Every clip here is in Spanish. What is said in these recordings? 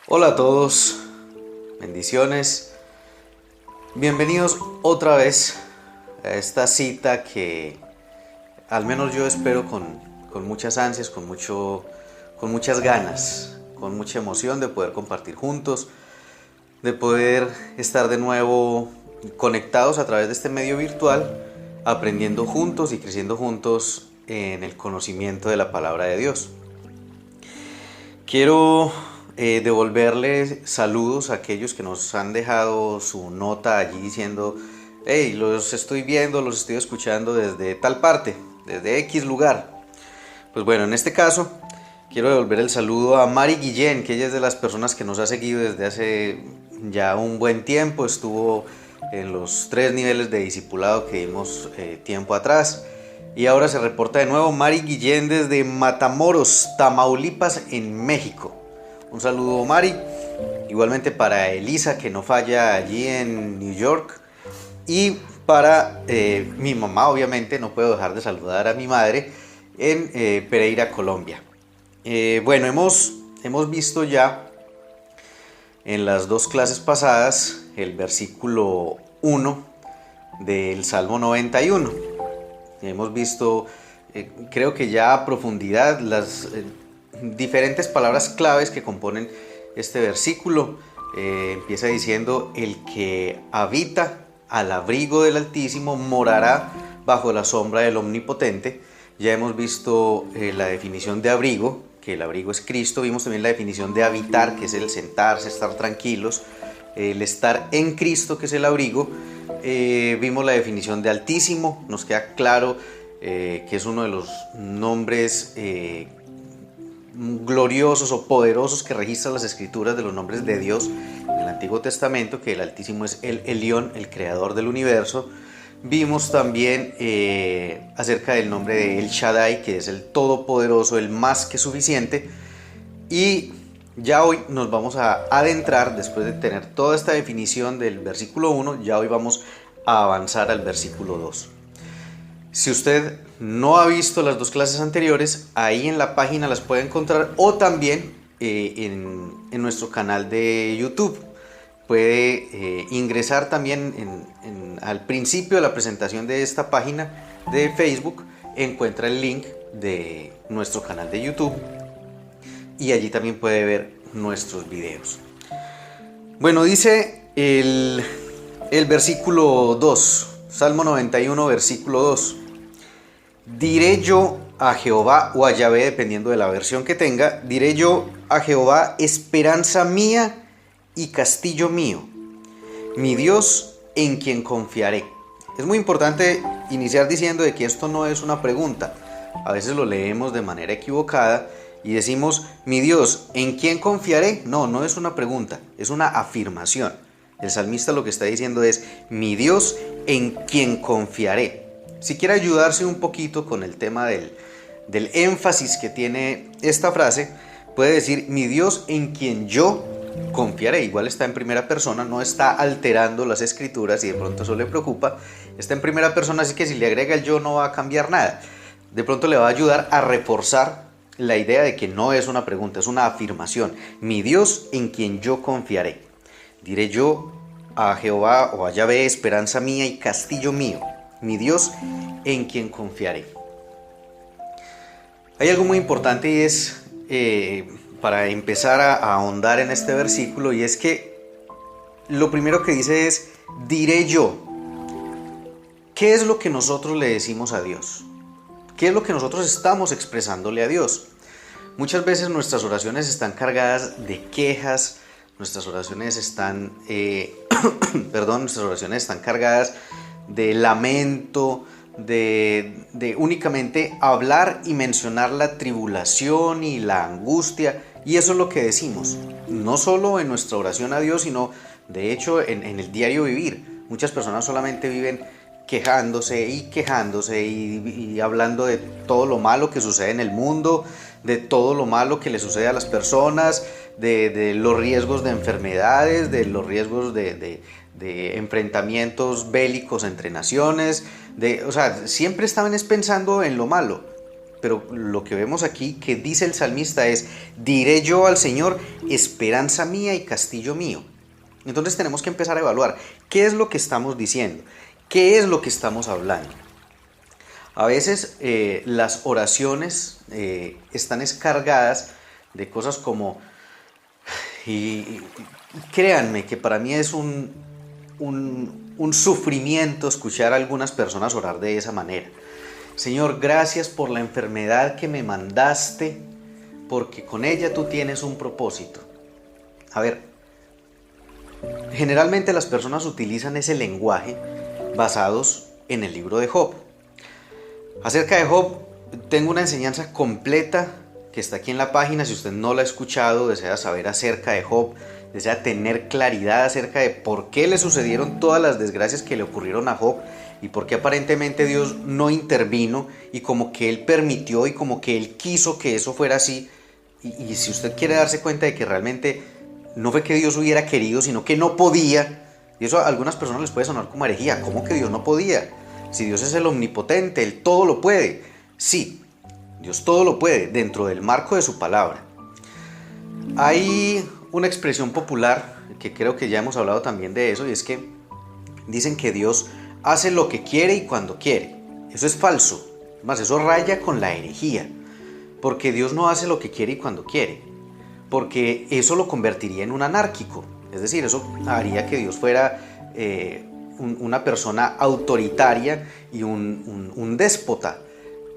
Hola a todos, bendiciones, bienvenidos otra vez a esta cita que al menos yo espero con muchas ansias, con muchas ganas, con mucha emoción de poder compartir juntos, de poder estar de nuevo conectados a través de este medio virtual, aprendiendo juntos y creciendo juntos en el conocimiento de la palabra de Dios. Quiero devolverle saludos a aquellos que nos han dejado su nota allí diciendo: hey, los estoy viendo, los estoy escuchando desde tal parte, desde X lugar. Pues bueno, en este caso quiero devolver el saludo a Mari Guillén, que ella es de las personas que nos ha seguido desde hace ya un buen tiempo. Estuvo en los 3 niveles de discipulado que dimos tiempo atrás. Y ahora se reporta de nuevo Mari Guillén desde Matamoros, Tamaulipas, en México. Un saludo, Mari. Igualmente para Elisa, que no falla allí en New York. Y para mi mamá, obviamente, no puedo dejar de saludar a mi madre en Pereira, Colombia. Bueno, hemos visto ya en las 2 clases pasadas el versículo 1 del Salmo 91. Hemos visto, creo que ya a profundidad, las diferentes palabras claves que componen este versículo. Empieza diciendo: el que habita al abrigo del Altísimo morará bajo la sombra del Omnipotente. Ya hemos visto la definición de abrigo, que el abrigo es Cristo. Vimos también la definición de habitar, que es el sentarse, estar tranquilos. El estar en Cristo, que es el abrigo. Vimos la definición de Altísimo. Nos queda claro que es uno de los nombres gloriosos o poderosos que registran las escrituras de los nombres de Dios en el Antiguo Testamento, que el Altísimo es el Elión, el creador del universo. Vimos también acerca del nombre de El Shaddai, que es el todopoderoso, el más que suficiente. Y ya hoy nos vamos a adentrar, después de tener toda esta definición del versículo 1, ya hoy vamos a avanzar al versículo 2. Si usted no ha visto las 2 clases anteriores, ahí en la página las puede encontrar, o también en nuestro canal de YouTube. Puede ingresar también al principio de la presentación de esta página de Facebook, encuentra el link de nuestro canal de YouTube y allí también puede ver nuestros videos. Bueno, dice el versículo 2, Salmo 91, versículo 2. Diré yo a Jehová, o a Yahvé, dependiendo de la versión que tenga, diré yo a Jehová, esperanza mía y castillo mío, mi Dios en quien confiaré. Es muy importante iniciar diciendo de que esto no es una pregunta. A veces lo leemos de manera equivocada y decimos: mi Dios, ¿en quién confiaré? No es una pregunta, es una afirmación. El salmista lo que está diciendo es: mi Dios en quien confiaré. Si quiere ayudarse un poquito con el tema del énfasis que tiene esta frase, puede decir: mi Dios en quien yo confiaré. Igual está en primera persona, no está alterando las escrituras y de pronto eso le preocupa. Está en primera persona, así que si le agrega el yo no va a cambiar nada. De pronto le va a ayudar a reforzar la idea de que no es una pregunta, es una afirmación. Mi Dios en quien yo confiaré. Diré yo a Jehová, o a Yahvé, esperanza mía y castillo mío, mi Dios en quien confiaré. Hay algo muy importante y es para empezar a ahondar en este versículo, y es que lo primero que dice es: diré yo. ¿Qué es lo que nosotros le decimos a Dios? ¿Qué es lo que nosotros estamos expresándole a Dios? Muchas veces nuestras oraciones están cargadas de quejas, nuestras oraciones están nuestras oraciones están cargadas de lamento, de únicamente hablar y mencionar la tribulación y la angustia, y eso es lo que decimos, no solo en nuestra oración a Dios, sino de hecho en el diario vivir. Muchas personas solamente viven quejándose y hablando de todo lo malo que sucede en el mundo, de todo lo malo que le sucede a las personas, de los riesgos de enfermedades, de los riesgos de enfrentamientos bélicos entre naciones, o sea, siempre estaban pensando en lo malo. Pero lo que vemos aquí que dice el salmista es: diré yo al Señor, esperanza mía y castillo mío. Entonces tenemos que empezar a evaluar qué es lo que estamos diciendo, qué es lo que estamos hablando. A veces las oraciones están cargadas de cosas como, y créanme que para mí es un sufrimiento escuchar a algunas personas orar de esa manera. Señor, gracias por la enfermedad que me mandaste, porque con ella tú tienes un propósito. A ver, generalmente las personas utilizan ese lenguaje basados en el libro de Job. Acerca de Job tengo una enseñanza completa que está aquí en la página. Si usted no la ha escuchado, desea saber acerca de Job, desea tener claridad acerca de por qué le sucedieron todas las desgracias que le ocurrieron a Job y por qué aparentemente Dios no intervino y como que Él permitió y como que Él quiso que eso fuera así. Y si usted quiere darse cuenta de que realmente no fue que Dios hubiera querido, sino que no podía, y eso a algunas personas les puede sonar como herejía. ¿Cómo que Dios no podía? Si Dios es el omnipotente, Él todo lo puede. Sí, Dios todo lo puede dentro del marco de su palabra. Hay una expresión popular que creo que ya hemos hablado también de eso, y es que dicen que Dios hace lo que quiere y cuando quiere. Eso es falso. Más, eso raya con la herejía, porque Dios no hace lo que quiere y cuando quiere, porque eso lo convertiría en un anárquico. Es decir, eso haría que Dios fuera una persona autoritaria y un déspota,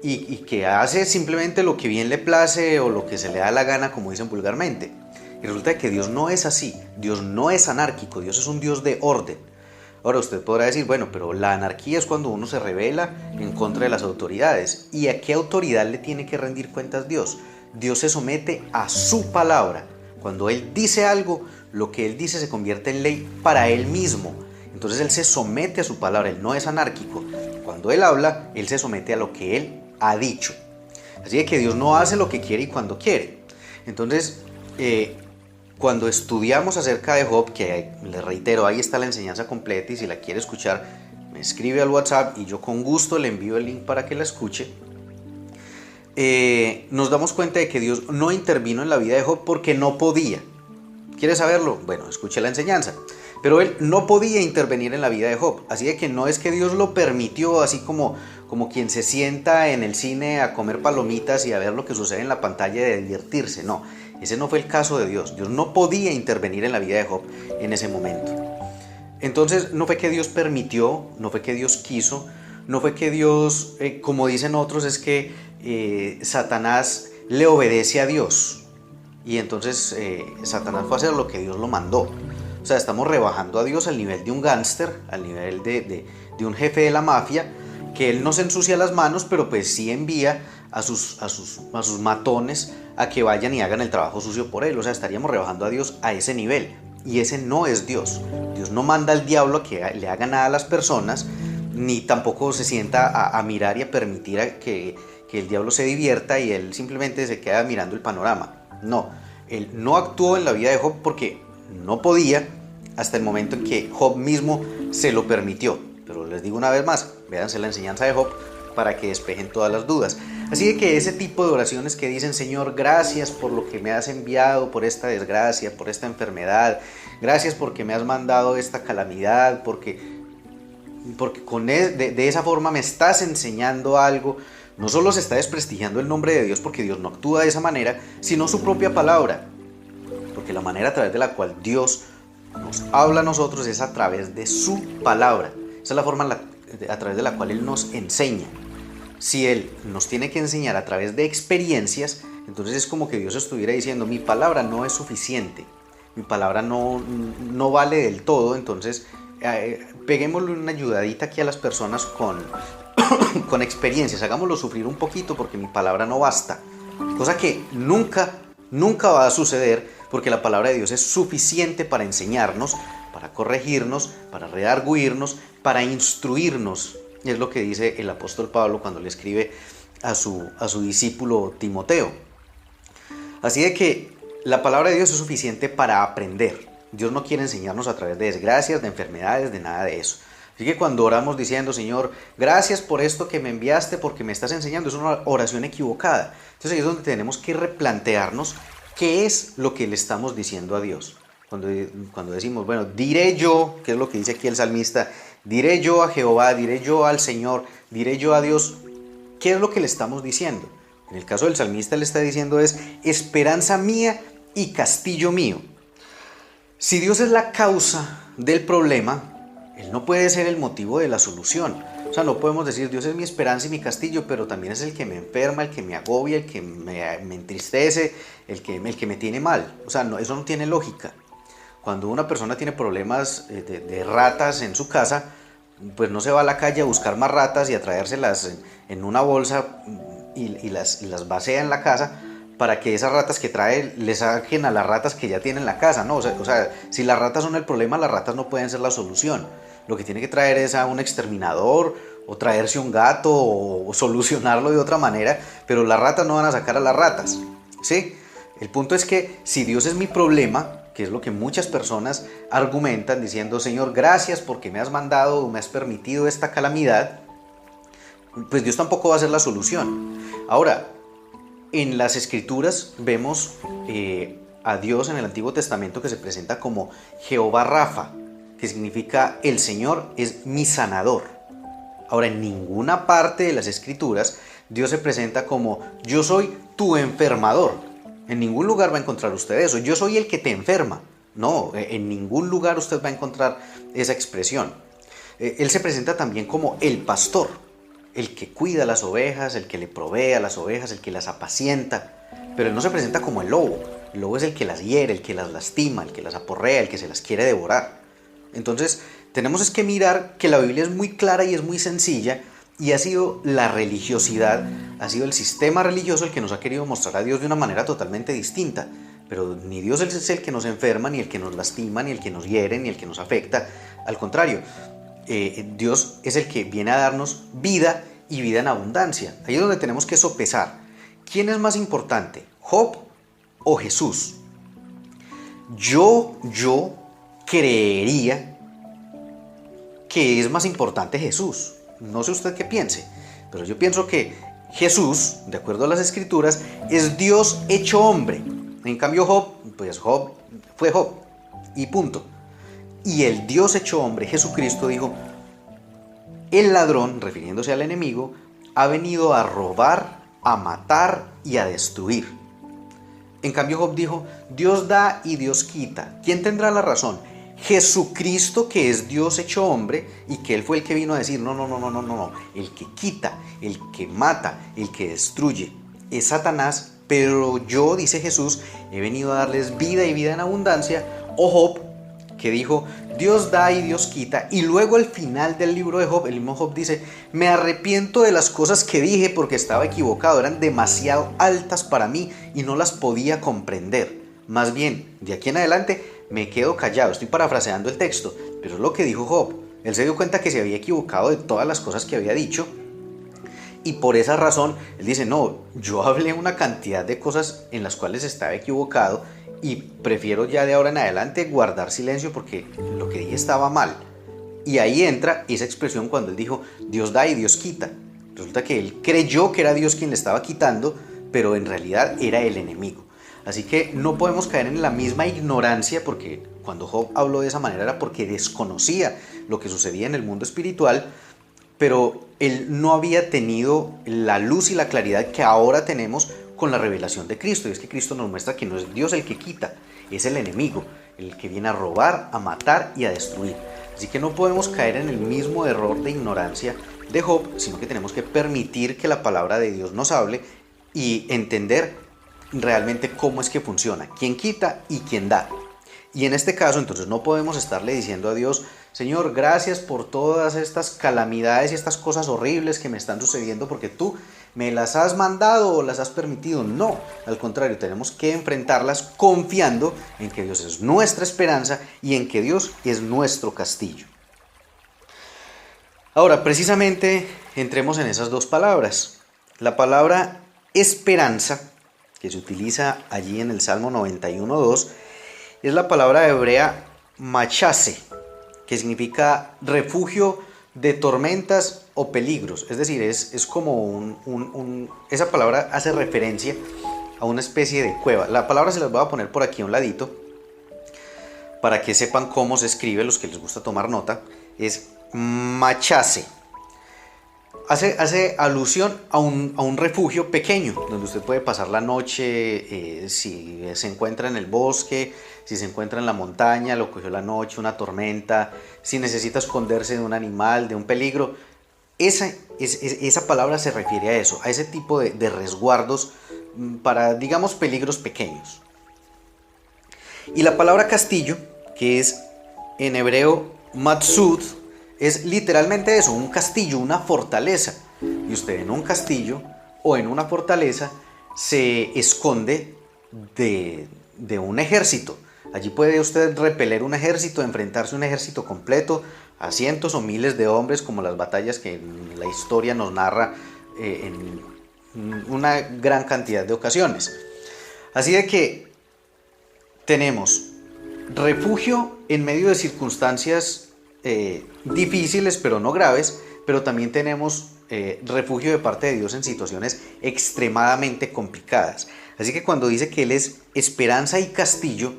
y que hace simplemente lo que bien le place o lo que se le da la gana, como dicen vulgarmente. Y resulta que Dios no es así. Dios no es anárquico, Dios es un Dios de orden. Ahora usted podrá decir, bueno, pero la anarquía es cuando uno se rebela en contra de las autoridades. ¿Y a qué autoridad le tiene que rendir cuentas Dios? Dios se somete a su palabra. Cuando Él dice algo, lo que Él dice se convierte en ley para Él mismo. Entonces Él se somete a su palabra, Él no es anárquico. Cuando Él habla, Él se somete a lo que Él ha dicho. Así que Dios no hace lo que quiere y cuando quiere. Entonces, cuando estudiamos acerca de Job, que les reitero, ahí está la enseñanza completa, y si la quiere escuchar, me escribe al WhatsApp y yo con gusto le envío el link para que la escuche. Nos damos cuenta de que Dios no intervino en la vida de Job porque no podía. ¿Quiere saberlo? Bueno, escuche la enseñanza. Pero Él no podía intervenir en la vida de Job, así de que no es que Dios lo permitió, así como quien se sienta en el cine a comer palomitas y a ver lo que sucede en la pantalla y de divertirse. No, ese no fue el caso de Dios. Dios no podía intervenir en la vida de Job en ese momento. Entonces no fue que Dios permitió, no fue que Dios quiso, no fue que Dios, como dicen otros, es que Satanás le obedece a Dios y entonces Satanás fue a hacer lo que Dios lo mandó. O sea, estamos rebajando a Dios al nivel de un gángster, al nivel de un jefe de la mafia, que Él no se ensucia las manos, pero pues sí envía a sus matones a que vayan y hagan el trabajo sucio por Él. O sea, estaríamos rebajando a Dios a ese nivel, y ese no es Dios. Dios no manda al diablo a que le haga nada a las personas, ni tampoco se sienta a mirar y a permitir que el diablo se divierta y Él simplemente se queda mirando el panorama. No, Él no actuó en la vida de Job porque no podía, hasta el momento en que Job mismo se lo permitió. Pero les digo una vez más, véanse la enseñanza de Job para que despejen todas las dudas. Así que ese tipo de oraciones que dicen: Señor, gracias por lo que me has enviado, por esta desgracia, por esta enfermedad, gracias porque me has mandado esta calamidad, porque de esa forma me estás enseñando algo. No solo se está desprestigiando el nombre de Dios porque Dios no actúa de esa manera, sino su propia palabra. Porque la manera a través de la cual Dios nos habla a nosotros es a través de su palabra. Esa es la forma a través de la cual Él nos enseña. Si Él nos tiene que enseñar a través de experiencias, entonces es como que Dios estuviera diciendo: mi palabra no es suficiente, mi palabra no vale del todo. Entonces peguémosle una ayudadita aquí a las personas con con experiencias, hagámoslo sufrir un poquito porque mi palabra no basta. Cosa que nunca va a suceder, porque la palabra de Dios es suficiente para enseñarnos, para corregirnos, para redarguirnos, para instruirnos. Es lo que dice el apóstol Pablo cuando le escribe a su discípulo Timoteo. Así de que la palabra de Dios es suficiente para aprender. Dios no quiere enseñarnos a través de desgracias, de enfermedades, de nada de eso. Así que cuando oramos diciendo, Señor, gracias por esto que me enviaste, porque me estás enseñando, es una oración equivocada. Entonces ahí es donde tenemos que replantearnos qué es lo que le estamos diciendo a Dios. Cuando decimos, bueno, diré yo, que es lo que dice aquí el salmista, diré yo a Jehová, diré yo al Señor, diré yo a Dios, ¿qué es lo que le estamos diciendo? En el caso del salmista le está diciendo es esperanza mía y castillo mío. Si Dios es la causa del problema, Él no puede ser el motivo de la solución. O sea, no podemos decir Dios es mi esperanza y mi castillo, pero también es el que me enferma, el que me agobia, el que me entristece, el que me tiene mal. O sea, no, eso no tiene lógica. Cuando una persona tiene problemas de ratas en su casa, pues no se va a la calle a buscar más ratas y a traérselas en una bolsa y las vacía en la casa para que esas ratas que trae le saquen a las ratas que ya tiene en la casa, ¿no? O sea, si las ratas son el problema, las ratas no pueden ser la solución. Lo que tiene que traer es a un exterminador o traerse un gato o solucionarlo de otra manera, pero las ratas no van a sacar a las ratas, ¿sí? El punto es que si Dios es mi problema, que es lo que muchas personas argumentan diciendo, Señor, gracias porque me has mandado o me has permitido esta calamidad, pues Dios tampoco va a ser la solución. Ahora, en las Escrituras vemos a Dios en el Antiguo Testamento que se presenta como Jehová Rafa, que significa el Señor es mi sanador. Ahora, en ninguna parte de las Escrituras Dios se presenta como yo soy tu enfermador. En ningún lugar va a encontrar usted eso. Yo soy el que te enferma. No, en ningún lugar usted va a encontrar esa expresión. Él se presenta también como el pastor, el que cuida las ovejas, el que le provee a las ovejas, el que las apacienta. Pero Él no se presenta como el lobo. El lobo es el que las hiere, el que las lastima, el que las aporrea, el que se las quiere devorar. Entonces, tenemos que mirar que la Biblia es muy clara y es muy sencilla, y ha sido la religiosidad, ha sido el sistema religioso el que nos ha querido mostrar a Dios de una manera totalmente distinta. Pero ni Dios es el que nos enferma, ni el que nos lastima, ni el que nos hiere, ni el que nos afecta. Al contrario, Dios es el que viene a darnos vida y vida en abundancia. Ahí es donde tenemos que sopesar. ¿Quién es más importante, Job o Jesús? Yo creería que es más importante Jesús. No sé usted qué piense, pero yo pienso que Jesús, de acuerdo a las Escrituras, es Dios hecho hombre. En cambio Job, pues Job fue Job y punto. Y el Dios hecho hombre, Jesucristo, dijo, el ladrón, refiriéndose al enemigo, ha venido a robar, a matar y a destruir. En cambio Job dijo, Dios da y Dios quita. ¿Quién tendrá la razón? Jesucristo, que es Dios hecho hombre, y que Él fue el que vino a decir, no, el que quita, el que mata, el que destruye, es Satanás, pero yo, dice Jesús, he venido a darles vida y vida en abundancia. O Job, que dijo, Dios da y Dios quita, y luego al final del libro de Job, el mismo Job dice, me arrepiento de las cosas que dije porque estaba equivocado, eran demasiado altas para mí y no las podía comprender. Más bien, de aquí en adelante me quedo callado. Estoy parafraseando el texto, pero es lo que dijo Job. Él se dio cuenta que se había equivocado de todas las cosas que había dicho, y por esa razón él dice, no, yo hablé una cantidad de cosas en las cuales estaba equivocado y prefiero ya de ahora en adelante guardar silencio porque lo que dije estaba mal. Y ahí entra esa expresión cuando él dijo, Dios da y Dios quita. Resulta que él creyó que era Dios quien le estaba quitando, pero en realidad era el enemigo. Así que no podemos caer en la misma ignorancia, porque cuando Job habló de esa manera era porque desconocía lo que sucedía en el mundo espiritual, pero él no había tenido la luz y la claridad que ahora tenemos con la revelación de Cristo. Y es que Cristo nos muestra que no es Dios el que quita, es el enemigo, el que viene a robar, a matar y a destruir. Así que no podemos caer en el mismo error de ignorancia de Job, sino que tenemos que permitir que la palabra de Dios nos hable y entender realmente cómo es que funciona, quién quita y quién da. Y en este caso, entonces, no podemos estarle diciendo a Dios: Señor, gracias por todas estas calamidades y estas cosas horribles que me están sucediendo porque tú me las has mandado o las has permitido. No, al contrario, tenemos que enfrentarlas confiando en que Dios es nuestra esperanza y en que Dios es nuestro castillo. Ahora, precisamente, entremos en esas dos palabras. La palabra esperanza, que se utiliza allí en el Salmo 91:2, es la palabra hebrea machase, que significa refugio de tormentas o peligros. Es decir, es como esa palabra hace referencia a una especie de cueva. La palabra se las voy a poner por aquí a un ladito para que sepan cómo se escribe, los que les gusta tomar nota. Es machase. Hace alusión a un refugio pequeño donde usted puede pasar la noche, si se encuentra en el bosque, si se encuentra en la montaña, lo cogió la noche, una tormenta, si necesita esconderse de un animal, de un peligro. Esa palabra se refiere a eso, a ese tipo de resguardos para, digamos, peligros pequeños. Y la palabra castillo, que es en hebreo matsud, es literalmente eso, un castillo, una fortaleza. Y usted en un castillo o en una fortaleza se esconde de un ejército. Allí puede usted repeler un ejército, enfrentarse a un ejército completo, a cientos o miles de hombres, como las batallas que la historia nos narra en una gran cantidad de ocasiones. Así de que tenemos refugio en medio de circunstancias difíciles pero no graves, pero también tenemos refugio de parte de Dios en situaciones extremadamente complicadas. Así que cuando dice que Él es esperanza y castillo,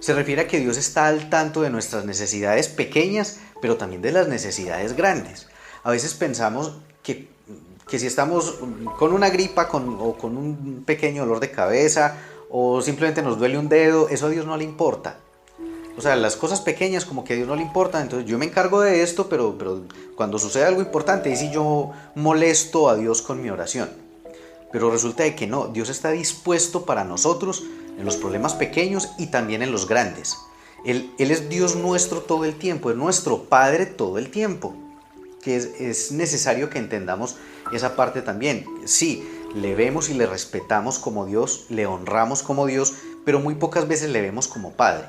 se refiere a que Dios está al tanto de nuestras necesidades pequeñas, pero también de las necesidades grandes. A veces pensamos que si estamos con una gripa o con un pequeño dolor de cabeza o simplemente nos duele un dedo, eso a Dios no le importa. O sea, las cosas pequeñas como que a Dios no le importan, entonces yo me encargo de esto, pero cuando sucede algo importante, ahí sí yo molesto a Dios con mi oración. Pero resulta de que no, Dios está dispuesto para nosotros en los problemas pequeños y también en los grandes. Él es Dios nuestro todo el tiempo, es nuestro Padre todo el tiempo. Que es necesario que entendamos esa parte también. Sí, le vemos y le respetamos como Dios, le honramos como Dios, pero muy pocas veces le vemos como Padre.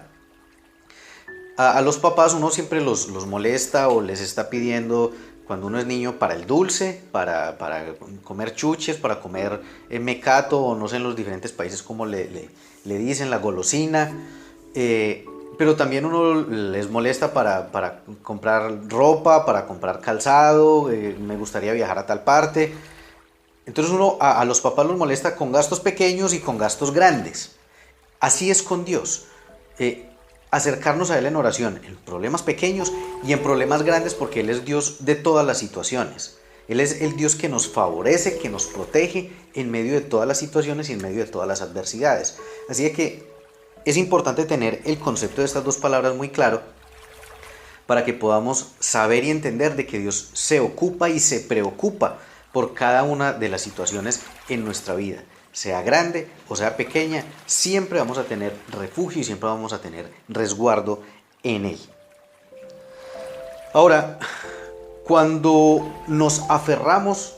A los papás uno siempre los molesta o les está pidiendo, cuando uno es niño, para el dulce, para comer chuches, para comer mecato, o no sé en los diferentes países cómo le dicen, la golosina. Pero también uno les molesta para comprar ropa, para comprar calzado, me gustaría viajar a tal parte. Entonces uno a los papás los molesta con gastos pequeños y con gastos grandes. Así es con Dios. Acercarnos a Él en oración, en problemas pequeños y en problemas grandes, porque Él es Dios de todas las situaciones. Él es el Dios que nos favorece, que nos protege en medio de todas las situaciones y en medio de todas las adversidades. Así que es importante tener el concepto de estas dos palabras muy claro para que podamos saber y entender de que Dios se ocupa y se preocupa por cada una de las situaciones en nuestra vida. Sea grande o sea pequeña, siempre vamos a tener refugio y siempre vamos a tener resguardo en Él. Ahora, cuando nos aferramos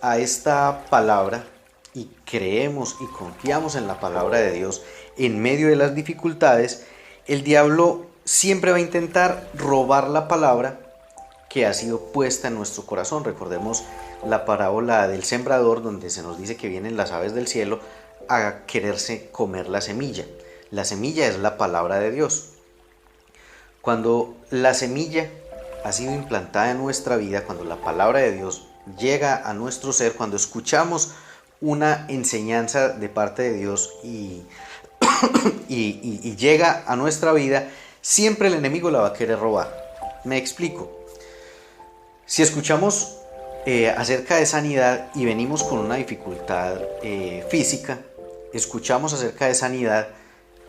a esta palabra y creemos y confiamos en la palabra de Dios en medio de las dificultades, el diablo siempre va a intentar robar la palabra que ha sido puesta en nuestro corazón. Recordemos la parábola del sembrador, donde se nos dice que vienen las aves del cielo a quererse comer la semilla. La semilla es la palabra de Dios. Cuando la semilla ha sido implantada en nuestra vida, cuando la palabra de Dios llega a nuestro ser, cuando escuchamos una enseñanza de parte de Dios y llega a nuestra vida, siempre el enemigo la va a querer robar. Me explico. Si escuchamos acerca de sanidad y venimos con una dificultad física, escuchamos acerca de sanidad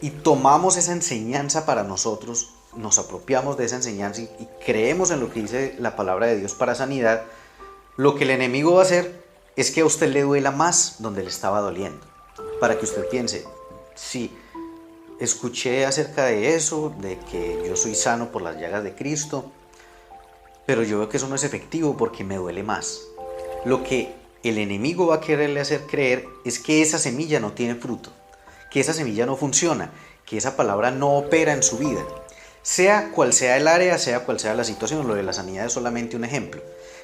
y tomamos esa enseñanza para nosotros, nos apropiamos de esa enseñanza y creemos en lo que dice la palabra de Dios para sanidad, lo que el enemigo va a hacer es que a usted le duela más donde le estaba doliendo, para que usted piense, sí, escuché acerca de eso, de que yo soy sano por las llagas de Cristo, pero yo veo que eso no es efectivo porque me duele más. Lo que el enemigo va a quererle hacer creer es que esa semilla no tiene fruto, que esa semilla no funciona, que esa palabra no opera en su vida. Sea cual sea el área, sea cual sea la situación, lo de la sanidad es solamente un ejemplo.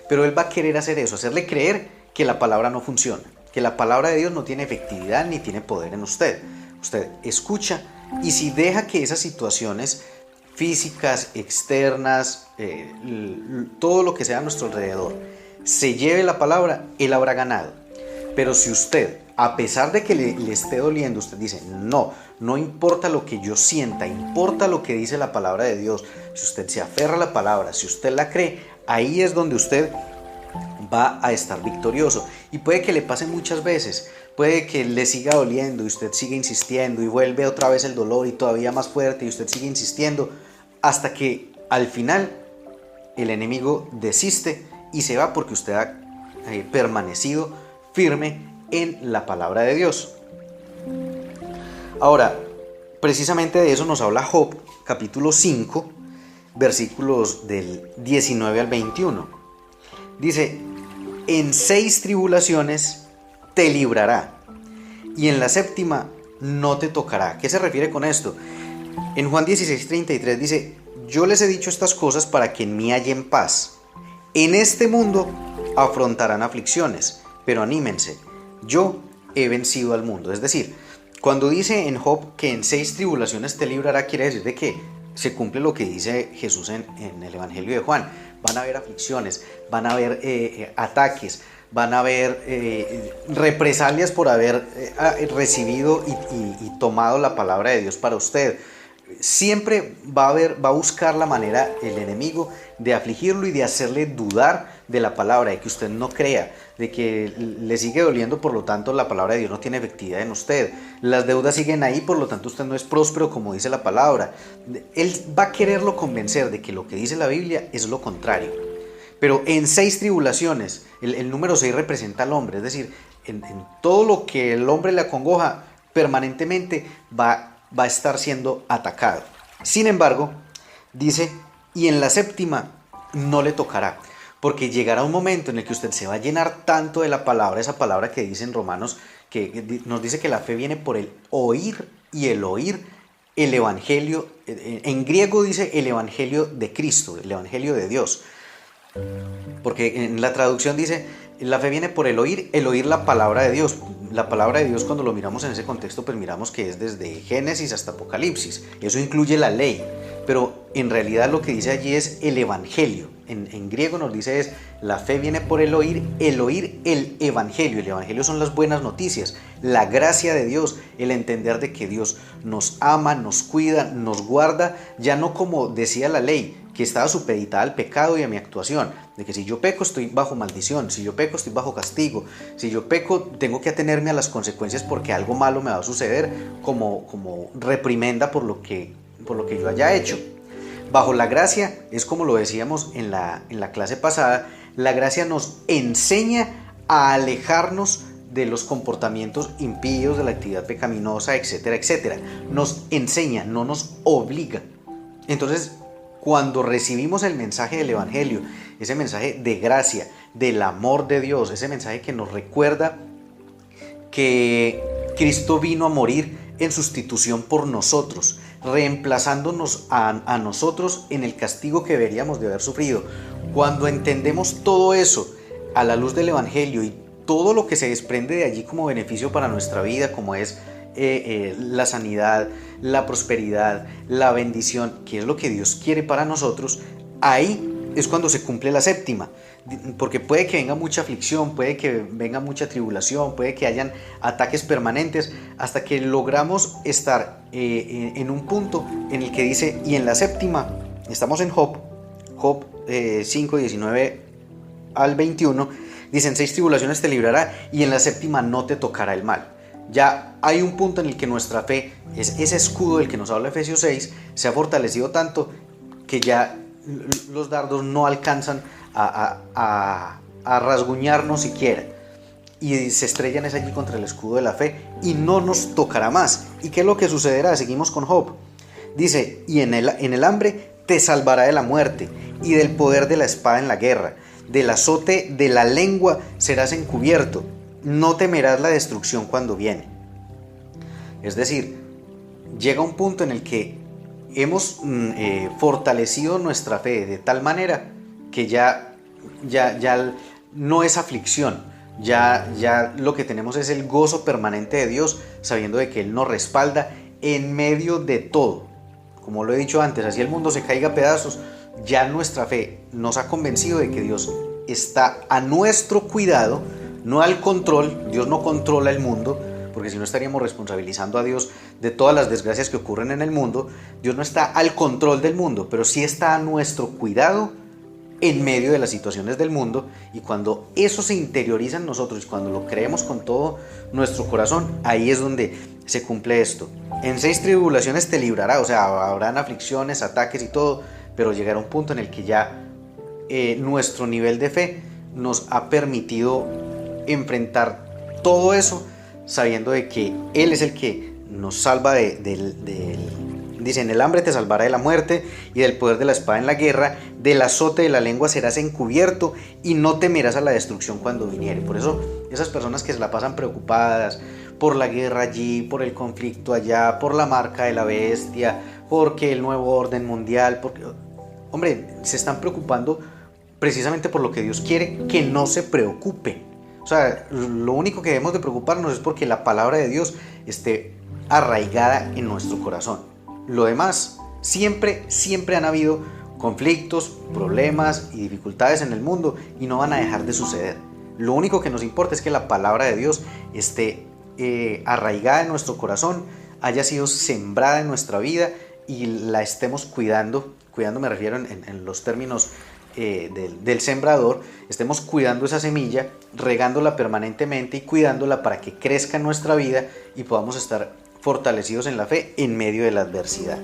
Pero él va a querer hacer eso, hacerle creer que la palabra no funciona, que la palabra de Dios no tiene efectividad ni tiene poder en usted. Usted escucha y si deja que esas situaciones físicas, externas, todo lo que sea a nuestro alrededor, se lleve la palabra, él habrá ganado. Pero si usted, a pesar de que le esté doliendo, usted dice, no importa lo que yo sienta, importa lo que dice la palabra de Dios. Si usted se aferra a la palabra, si usted la cree, ahí es donde usted va a estar victorioso. Y puede que le pase muchas veces, puede que le siga doliendo y usted sigue insistiendo y vuelve otra vez el dolor y todavía más fuerte y usted sigue insistiendo hasta que al final el enemigo desiste y se va porque usted ha permanecido firme en la palabra de Dios. Ahora, precisamente de eso nos habla Job, capítulo 5, versículos del 19 al 21. Dice, en 6 tribulaciones te librará, y en la séptima no te tocará. ¿Qué se refiere con esto? En Juan 16:33 dice, yo les he dicho estas cosas para que en mí hallen paz. En este mundo afrontarán aflicciones, pero anímense, yo he vencido al mundo. Es decir, cuando dice en Job que en 6 tribulaciones te librará, quiere decir de que se cumple lo que dice Jesús en el Evangelio de Juan. Van a haber aflicciones, van a haber ataques, van a haber represalias por haber recibido y tomado la palabra de Dios para usted. Siempre va a buscar la manera el enemigo de afligirlo y de hacerle dudar de la palabra, de que usted no crea, de que le sigue doliendo, por lo tanto la palabra de Dios no tiene efectividad en usted. Las deudas siguen ahí, por lo tanto usted no es próspero como dice la palabra. Él va a quererlo convencer de que lo que dice la Biblia es lo contrario. Pero en 6 tribulaciones, el número 6 representa al hombre, es decir, en todo lo que el hombre le acongoja, permanentemente va a estar siendo atacado. Sin embargo, dice, y en la séptima no le tocará, porque llegará un momento en el que usted se va a llenar tanto de la palabra, esa palabra que dice en Romanos, que nos dice que la fe viene por el oír y el oír el evangelio. En griego dice el evangelio de Cristo, el evangelio de Dios, porque en la traducción dice la fe viene por el oír la palabra de Dios. La palabra de Dios, cuando lo miramos en ese contexto, pues miramos que es desde Génesis hasta Apocalipsis. Eso incluye la ley, pero en realidad lo que dice allí es el evangelio. En griego nos dice es la fe viene por el oír el evangelio. El evangelio son las buenas noticias, la gracia de Dios, el entender de que Dios nos ama, nos cuida, nos guarda, ya no como decía la ley, que estaba supeditada al pecado y a mi actuación, de que si yo peco estoy bajo maldición, si yo peco estoy bajo castigo, si yo peco tengo que atenerme a las consecuencias porque algo malo me va a suceder como reprimenda por lo que yo haya hecho. Bajo la gracia, es como lo decíamos en la clase pasada, la gracia nos enseña a alejarnos de los comportamientos impíos, de la actividad pecaminosa, etcétera, etcétera. Nos enseña, no nos obliga. Entonces, cuando recibimos el mensaje del evangelio, ese mensaje de gracia, del amor de Dios, ese mensaje que nos recuerda que Cristo vino a morir en sustitución por nosotros, reemplazándonos a nosotros en el castigo que deberíamos de haber sufrido. Cuando entendemos todo eso a la luz del evangelio y todo lo que se desprende de allí como beneficio para nuestra vida, como es la sanidad, la prosperidad, la bendición, que es lo que Dios quiere para nosotros, ahí es cuando se cumple la séptima, porque puede que venga mucha aflicción, puede que venga mucha tribulación, puede que hayan ataques permanentes, hasta que logramos estar en un punto en el que dice, y en la séptima, estamos en Job 5, 19 al 21, dicen 6 tribulaciones te librará y en la séptima no te tocará el mal. Ya hay un punto en el que nuestra fe, ese escudo del que nos habla Efesios 6, se ha fortalecido tanto que ya los dardos no alcanzan a rasguñarnos siquiera. y se estrellan es allí contra el escudo de la fe y no nos tocará más. ¿Y qué es lo que sucederá? Seguimos con Job. Dice, y en el hambre te salvará de la muerte y del poder de la espada en la guerra. Del azote de la lengua serás encubierto. No temerás la destrucción cuando viene. Es decir, llega un punto en el que hemos fortalecido nuestra fe de tal manera que ya no es aflicción. Ya lo que tenemos es el gozo permanente de Dios, sabiendo de que Él nos respalda en medio de todo. Como lo he dicho antes, así el mundo se caiga a pedazos, ya nuestra fe nos ha convencido de que Dios está a nuestro cuidado, no al control. Dios no controla el mundo, porque si no estaríamos responsabilizando a Dios de todas las desgracias que ocurren en el mundo. Dios no está al control del mundo, pero sí está a nuestro cuidado en medio de las situaciones del mundo, y cuando eso se interioriza en nosotros y cuando lo creemos con todo nuestro corazón, ahí es donde se cumple esto. En 6 tribulaciones te librará, o sea, habrán aflicciones, ataques y todo, pero llegará un punto en el que ya nuestro nivel de fe nos ha permitido enfrentar todo eso, sabiendo de que Él es el que nos salva dice, en el hambre te salvará de la muerte y del poder de la espada en la guerra, del azote de la lengua serás encubierto y no temerás a la destrucción cuando viniere. Por eso esas personas que se la pasan preocupadas por la guerra allí, por el conflicto allá, por la marca de la bestia, porque el nuevo orden mundial, hombre, se están preocupando precisamente por lo que Dios quiere que no se preocupe. O sea, lo único que debemos de preocuparnos es porque la palabra de Dios esté arraigada en nuestro corazón. Lo demás, siempre han habido conflictos, problemas y dificultades en el mundo y no van a dejar de suceder. Lo único que nos importa es que la palabra de Dios esté arraigada en nuestro corazón, haya sido sembrada en nuestra vida y la estemos cuidando me refiero en los términos del sembrador, estemos cuidando esa semilla, regándola permanentemente y cuidándola para que crezca en nuestra vida y podamos estar fortalecidos en la fe en medio de la adversidad.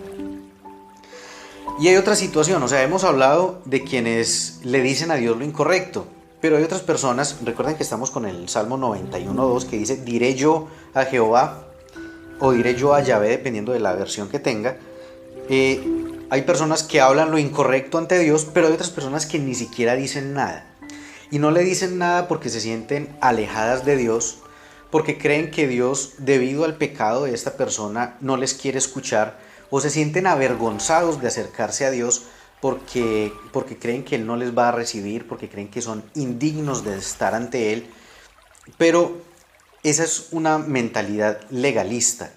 Y hay otra situación, o sea, hemos hablado de quienes le dicen a Dios lo incorrecto, pero hay otras personas. Recuerden que estamos con el Salmo 91:2 que dice, diré yo a Jehová o diré yo a Yahvé, dependiendo de la versión que tenga. Hay personas que hablan lo incorrecto ante Dios, pero hay otras personas que ni siquiera dicen nada. Y no le dicen nada porque se sienten alejadas de Dios, porque creen que Dios, debido al pecado de esta persona, no les quiere escuchar, o se sienten avergonzados de acercarse a Dios porque creen que Él no les va a recibir, porque creen que son indignos de estar ante Él. Pero esa es una mentalidad legalista,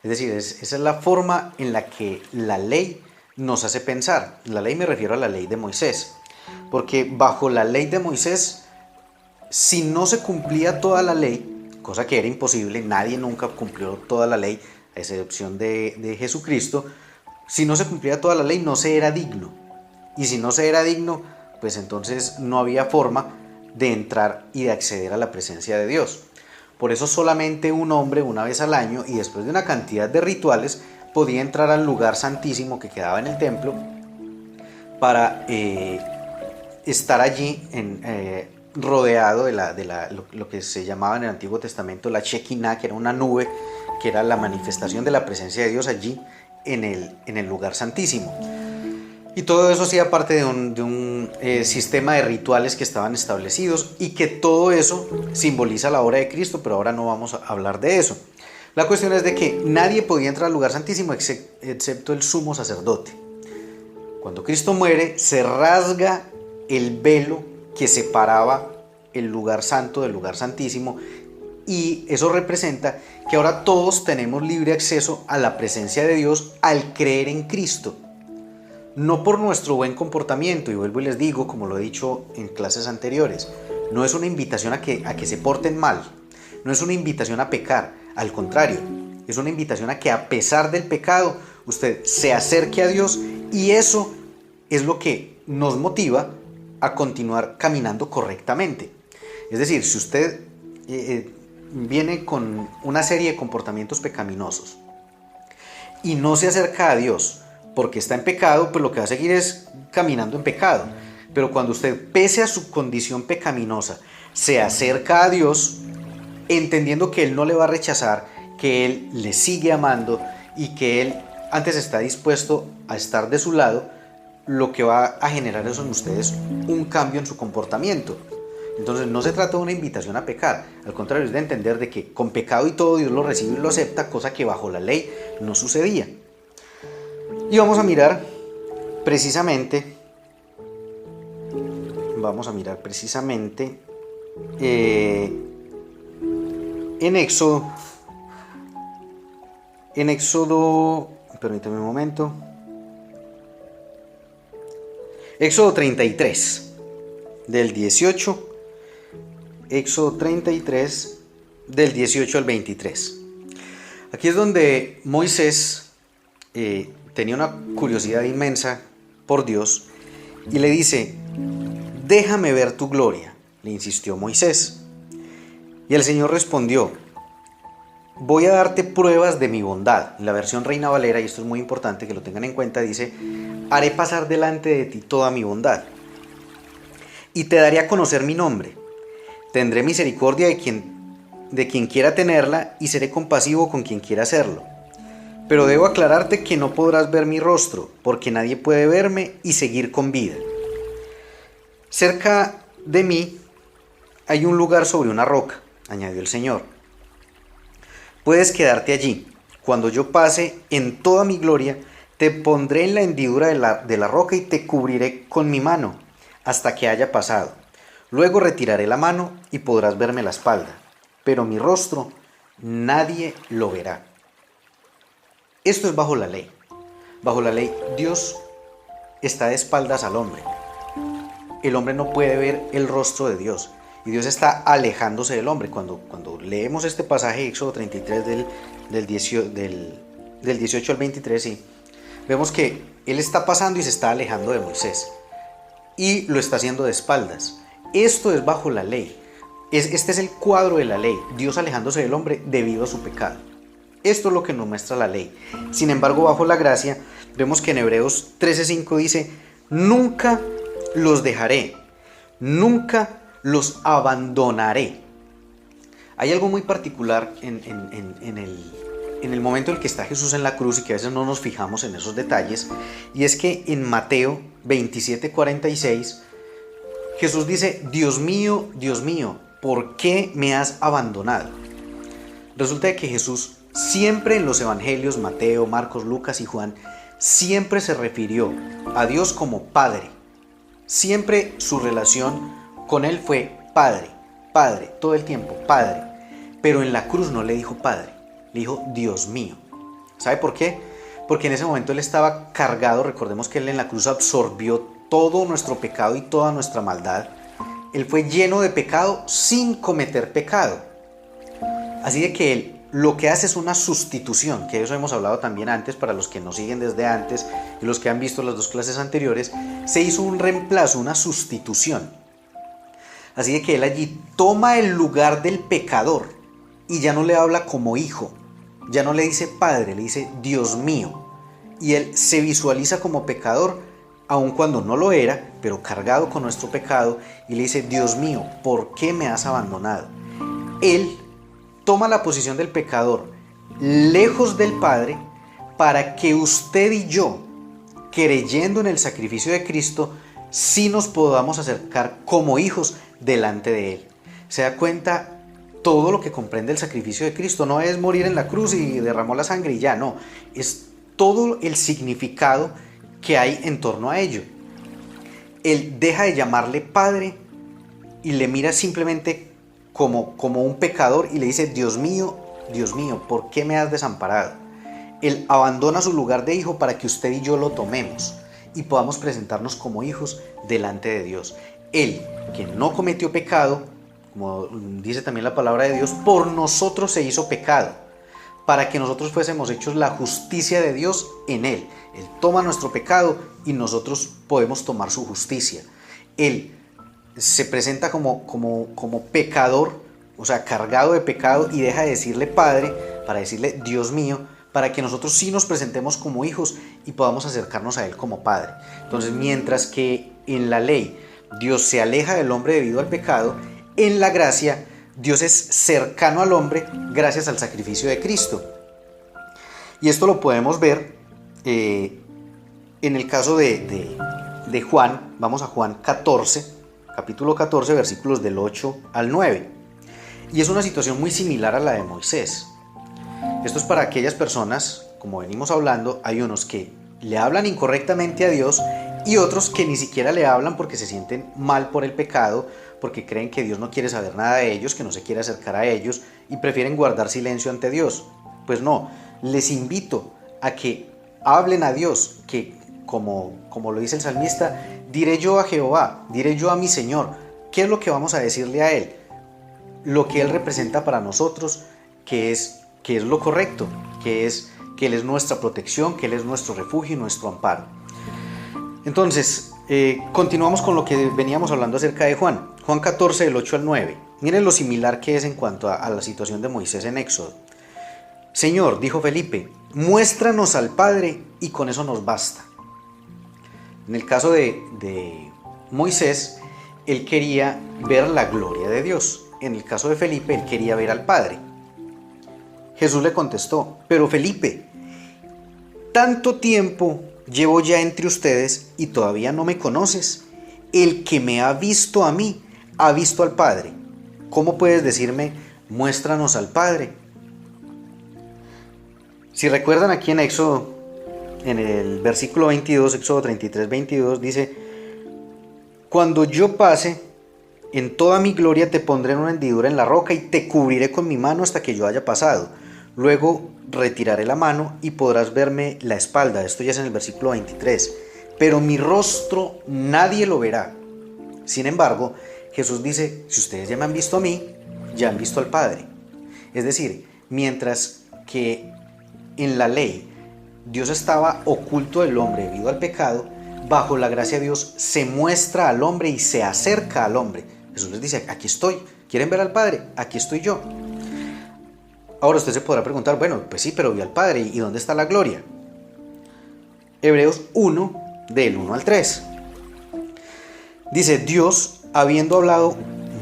es decir, esa es la forma en la que la ley nos hace pensar. La ley, me refiero a la ley de Moisés, porque bajo la ley de Moisés, si no se cumplía toda la ley, cosa que era imposible, nadie nunca cumplió toda la ley, a excepción de Jesucristo. Si no se cumplía toda la ley, no se era digno. Y si no se era digno, pues entonces no había forma de entrar y de acceder a la presencia de Dios. Por eso solamente un hombre, una vez al año, y después de una cantidad de rituales, podía entrar al lugar santísimo que quedaba en el templo para estar allí rodeado de lo que se llamaba en el Antiguo Testamento la Shekinah, que era una nube, que era la manifestación de la presencia de Dios allí en el lugar santísimo. Y todo eso hacía parte de un sistema de rituales que estaban establecidos, y que todo eso simboliza la obra de Cristo, pero ahora no vamos a hablar de eso. La cuestión es de que nadie podía entrar al lugar santísimo excepto el sumo sacerdote. Cuando Cristo muere, se rasga el velo que separaba el lugar santo del lugar santísimo, y eso representa que ahora todos tenemos libre acceso a la presencia de Dios al creer en Cristo. No por nuestro buen comportamiento, y vuelvo y les digo, como lo he dicho en clases anteriores, no es una invitación a que se porten mal, no es una invitación a pecar, al contrario, es una invitación a que a pesar del pecado, usted se acerque a Dios, y eso es lo que nos motiva a continuar caminando correctamente. Es decir, si usted viene con una serie de comportamientos pecaminosos y no se acerca a Dios porque está en pecado, pues lo que va a seguir es caminando en pecado. Pero cuando usted, pese a su condición pecaminosa, se acerca a Dios, entendiendo que Él no le va a rechazar, que Él le sigue amando y que Él antes está dispuesto a estar de su lado, lo que va a generar eso en ustedes un cambio en su comportamiento. Entonces no se trata de una invitación a pecar, al contrario, es de entender de que con pecado y todo Dios lo recibe y lo acepta, cosa que bajo la ley no sucedía. Y vamos a mirar precisamente en Éxodo, permítame un momento, Éxodo 33, del 18, Éxodo 33, del 18 al 23. Aquí es donde Moisés tenía una curiosidad inmensa por Dios y le dice: déjame ver tu gloria, le insistió Moisés. Y el Señor respondió: voy a darte pruebas de mi bondad. En la versión Reina Valera, y esto es muy importante que lo tengan en cuenta, dice: haré pasar delante de ti toda mi bondad y te daré a conocer mi nombre. Tendré misericordia de quien quiera tenerla y seré compasivo con quien quiera hacerlo. Pero debo aclararte que no podrás ver mi rostro, porque nadie puede verme y seguir con vida. Cerca de mí hay un lugar sobre una roca, añadió el Señor. Puedes quedarte allí. Cuando yo pase en toda mi gloria, te pondré en la hendidura de la roca y te cubriré con mi mano hasta que haya pasado. Luego retiraré la mano y podrás verme la espalda, pero mi rostro nadie lo verá. Esto es bajo la ley. Bajo la ley, Dios está de espaldas al hombre. El hombre no puede ver el rostro de Dios y Dios está alejándose del hombre. Cuando leemos este pasaje de Éxodo 33 del 18 al 23, sí, vemos que Él está pasando y se está alejando de Moisés y lo está haciendo de espaldas. Esto es bajo la ley. Este es el cuadro de la ley, Dios alejándose del hombre debido a su pecado. Esto es lo que nos muestra la ley. Sin embargo, bajo la gracia, vemos que en Hebreos 13:5 dice: nunca los dejaré, nunca los abandonaré. Hay algo muy particular en el momento en el que está Jesús en la cruz y que a veces no nos fijamos en esos detalles, y es que en Mateo 27:46 Jesús dice: Dios mío, ¿por qué me has abandonado? Resulta que Jesús siempre en los evangelios, Mateo, Marcos, Lucas y Juan, siempre se refirió a Dios como Padre. Siempre su relación con Él fue Padre, Padre, todo el tiempo, Padre. Pero en la cruz no le dijo Padre, le dijo Dios mío. ¿Sabe por qué? Porque en ese momento Él estaba cargado. Recordemos que Él en la cruz absorbió todo nuestro pecado y toda nuestra maldad. Él fue lleno de pecado sin cometer pecado. Así de que Él lo que hace es una sustitución, que de eso hemos hablado también antes, para los que nos siguen desde antes y los que han visto las dos clases anteriores. Se hizo un reemplazo, una sustitución. Así de que Él allí toma el lugar del pecador y ya no le habla como hijo, ya no le dice Padre, le dice Dios mío. Y Él se visualiza como pecador, aun cuando no lo era, pero cargado con nuestro pecado, y le dice: Dios mío, ¿por qué me has abandonado? Él toma la posición del pecador lejos del Padre para que usted y yo, creyendo en el sacrificio de Cristo, sí nos podamos acercar como hijos delante de Él. ¿Se da cuenta todo lo que comprende el sacrificio de Cristo? No es morir en la cruz y derramó la sangre y ya, no. Es todo el significado que hay en torno a ello. Él deja de llamarle Padre y le mira simplemente como un pecador y le dice: Dios mío, ¿por qué me has desamparado? Él abandona su lugar de hijo para que usted y yo lo tomemos y podamos presentarnos como hijos delante de Dios. Él, que no cometió pecado, como dice también la palabra de Dios, por nosotros se hizo pecado, para que nosotros fuésemos hechos la justicia de Dios en Él. Él toma nuestro pecado y nosotros podemos tomar su justicia. Él se presenta como pecador, o sea, cargado de pecado, y deja de decirle Padre para decirle Dios mío, para que nosotros sí nos presentemos como hijos y podamos acercarnos a Él como Padre. Entonces, mientras que en la ley Dios se aleja del hombre debido al pecado, en la gracia Dios es cercano al hombre gracias al sacrificio de Cristo. Y esto lo podemos ver en el caso de Juan. Vamos a Juan 14, capítulo 14, versículos del 8 al 9. Y es una situación muy similar a la de Moisés. Esto es para aquellas personas, como venimos hablando, hay unos que le hablan incorrectamente a Dios y otros que ni siquiera le hablan porque se sienten mal por el pecado, porque creen que Dios no quiere saber nada de ellos, que no se quiere acercar a ellos y prefieren guardar silencio ante Dios. Pues no, les invito a que hablen a Dios, que como lo dice el salmista, diré yo a Jehová, diré yo a mi Señor. ¿Qué es lo que vamos a decirle a Él? Lo que Él representa para nosotros, que es lo correcto, que Él es nuestra protección, que Él es nuestro refugio y nuestro amparo. Entonces, continuamos con lo que veníamos hablando acerca de Juan. Juan 14, del 8 al 9. Miren lo similar que es en cuanto a la situación de Moisés en Éxodo. Señor, dijo Felipe, muéstranos al Padre y con eso nos basta. En el caso de Moisés, él quería ver la gloria de Dios. En el caso de Felipe, él quería ver al Padre. Jesús le contestó, pero Felipe, tanto tiempo llevo ya entre ustedes y todavía no me conoces. El que me ha visto a mí, ha visto al Padre. ¿Cómo puedes decirme, muéstranos al Padre? Si recuerdan aquí en Éxodo, en el versículo 22, Éxodo 33, 22, dice, cuando yo pase, en toda mi gloria te pondré en una hendidura en la roca y te cubriré con mi mano hasta que yo haya pasado. Luego retiraré la mano y podrás verme la espalda. Esto ya es en el versículo 23. Pero mi rostro nadie lo verá. Sin embargo, Jesús dice, si ustedes ya me han visto a mí, ya han visto al Padre. Es decir, mientras que en la ley Dios estaba oculto del hombre debido al pecado, bajo la gracia de Dios se muestra al hombre y se acerca al hombre. Jesús les dice, aquí estoy. ¿Quieren ver al Padre? Aquí estoy yo. Ahora usted se podrá preguntar, bueno, pues sí, pero vi al Padre, ¿y dónde está la gloria? Hebreos 1, del 1 al 3. Dice, Dios, habiendo hablado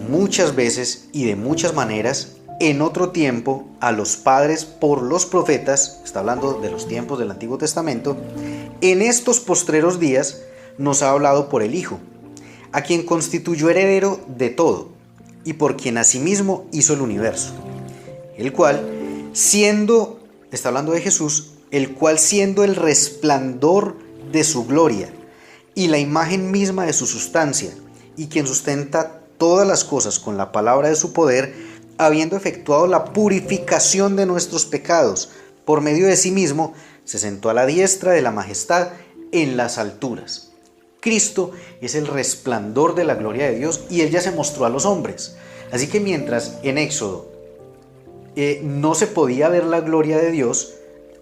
muchas veces y de muchas maneras, en otro tiempo, a los padres por los profetas, está hablando de los tiempos del Antiguo Testamento, en estos postreros días nos ha hablado por el Hijo, a quien constituyó heredero de todo, y por quien asimismo hizo el universo. El cual, está hablando de Jesús, el cual siendo el resplandor de su gloria y la imagen misma de su sustancia, y quien sustenta todas las cosas con la palabra de su poder, habiendo efectuado la purificación de nuestros pecados, por medio de sí mismo, se sentó a la diestra de la majestad en las alturas. Cristo es el resplandor de la gloria de Dios y Él ya se mostró a los hombres. Así que mientras en Éxodo no se podía ver la gloria de Dios,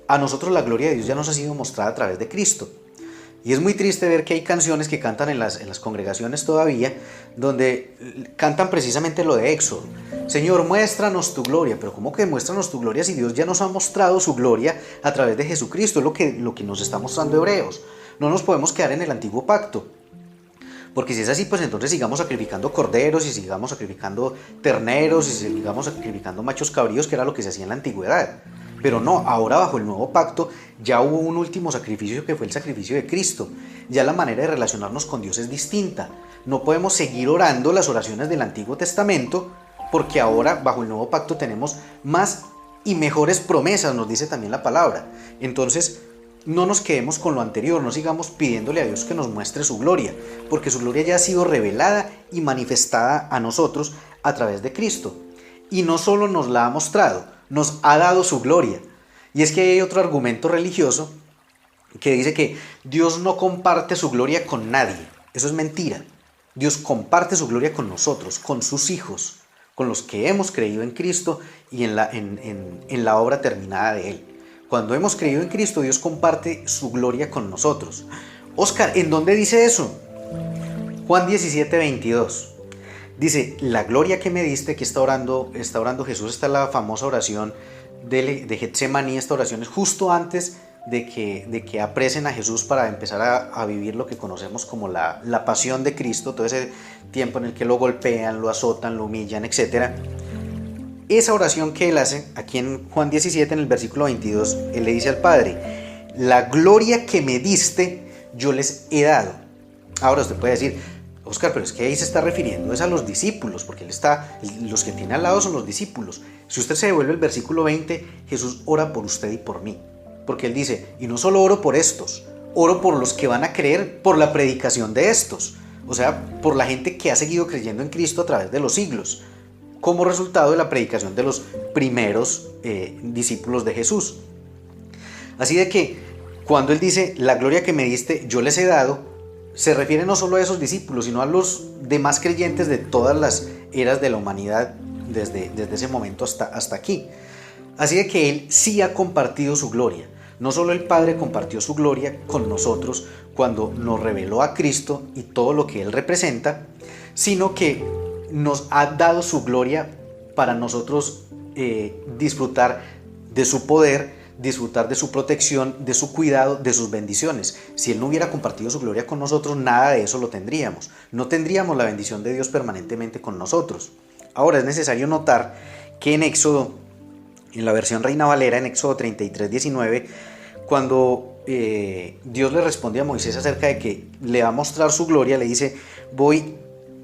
a nosotros la gloria de Dios ya nos ha sido mostrada a través de Cristo. Y es muy triste ver que hay canciones que cantan en las congregaciones todavía, donde cantan precisamente lo de Éxodo. Señor, muéstranos tu gloria. Pero ¿cómo que muéstranos tu gloria si Dios ya nos ha mostrado su gloria a través de Jesucristo? Es lo que nos está mostrando Hebreos. No nos podemos quedar en el antiguo pacto. Porque si es así, pues entonces sigamos sacrificando corderos y sigamos sacrificando terneros y sigamos sacrificando machos cabríos, que era lo que se hacía en la antigüedad. Pero no, ahora bajo el nuevo pacto ya hubo un último sacrificio que fue el sacrificio de Cristo. Ya la manera de relacionarnos con Dios es distinta. No podemos seguir orando las oraciones del Antiguo Testamento porque ahora bajo el nuevo pacto tenemos más y mejores promesas, nos dice también la palabra. Entonces, no nos quedemos con lo anterior, no sigamos pidiéndole a Dios que nos muestre su gloria, porque su gloria ya ha sido revelada y manifestada a nosotros a través de Cristo. Y no solo nos la ha mostrado, nos ha dado su gloria. Y es que hay otro argumento religioso que dice que Dios no comparte su gloria con nadie. Eso es mentira. Dios comparte su gloria con nosotros, con sus hijos, con los que hemos creído en Cristo y en la obra terminada de Él. Cuando hemos creído en Cristo, Dios comparte su gloria con nosotros. Oscar, ¿en dónde dice eso? Juan 17, 22. Dice, la gloria que me diste, que está orando Jesús, está la famosa oración de Getsemaní. Esta oración es justo antes de que apresen a Jesús para empezar a vivir lo que conocemos como la pasión de Cristo, todo ese tiempo en el que lo golpean, lo azotan, lo humillan, etc. esa oración que él hace, aquí en Juan 17, en el versículo 22, él le dice al Padre: la gloria que me diste, yo les he dado. Ahora usted puede decir: Oscar, pero es que ahí se está refiriendo es a los discípulos, porque los que tiene al lado son los discípulos. Si usted se devuelve el versículo 20, Jesús ora por usted y por mí, porque él dice: y no solo oro por estos, oro por los que van a creer por la predicación de estos, o sea, por la gente que ha seguido creyendo en Cristo a través de los siglos, como resultado de la predicación de los primeros discípulos de Jesús. Así de que cuando él dice: la gloria que me diste, yo les he dado, se refiere no solo a esos discípulos, sino a los demás creyentes de todas las eras de la humanidad desde ese momento hasta aquí. Así de que él sí ha compartido su gloria. No solo el Padre compartió su gloria con nosotros cuando nos reveló a Cristo y todo lo que él representa, sino que nos ha dado su gloria para nosotros disfrutar de su poder, disfrutar de su protección, de su cuidado, de sus bendiciones. Si él no hubiera compartido su gloria con nosotros, nada de eso lo tendríamos. No tendríamos la bendición de Dios permanentemente con nosotros. Ahora es necesario notar que en Éxodo, en la versión Reina Valera, en Éxodo 33:19, cuando Dios le responde a Moisés acerca de que le va a mostrar su gloria, le dice: voy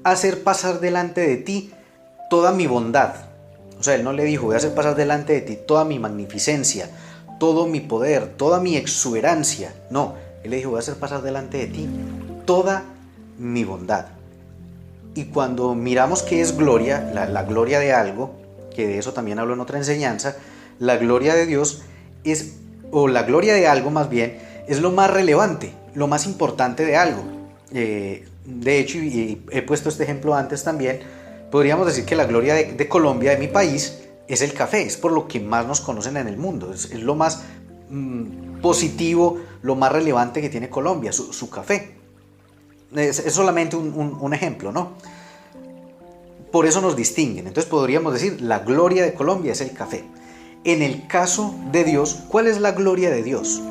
a hacer pasar delante de ti toda mi bondad. O sea, él no le dijo: voy a hacer pasar delante de ti toda mi magnificencia, todo mi poder, toda mi exuberancia. No, él le dijo: voy a hacer pasar delante de ti toda mi bondad. Y cuando miramos qué es gloria, la gloria de algo, que de eso también hablo en otra enseñanza, la gloria de Dios es, o la gloria de algo más bien, es lo más relevante, lo más importante de algo. De hecho, y he puesto este ejemplo antes también, podríamos decir que la gloria de Colombia, de mi país, es el café, es por lo que más nos conocen en el mundo, es lo más positivo, lo más relevante que tiene Colombia, su café. Es solamente un ejemplo, ¿no? Por eso nos distinguen. Entonces podríamos decir: la gloria de Colombia es el café. En el caso de Dios, ¿cuál es la gloria de Dios?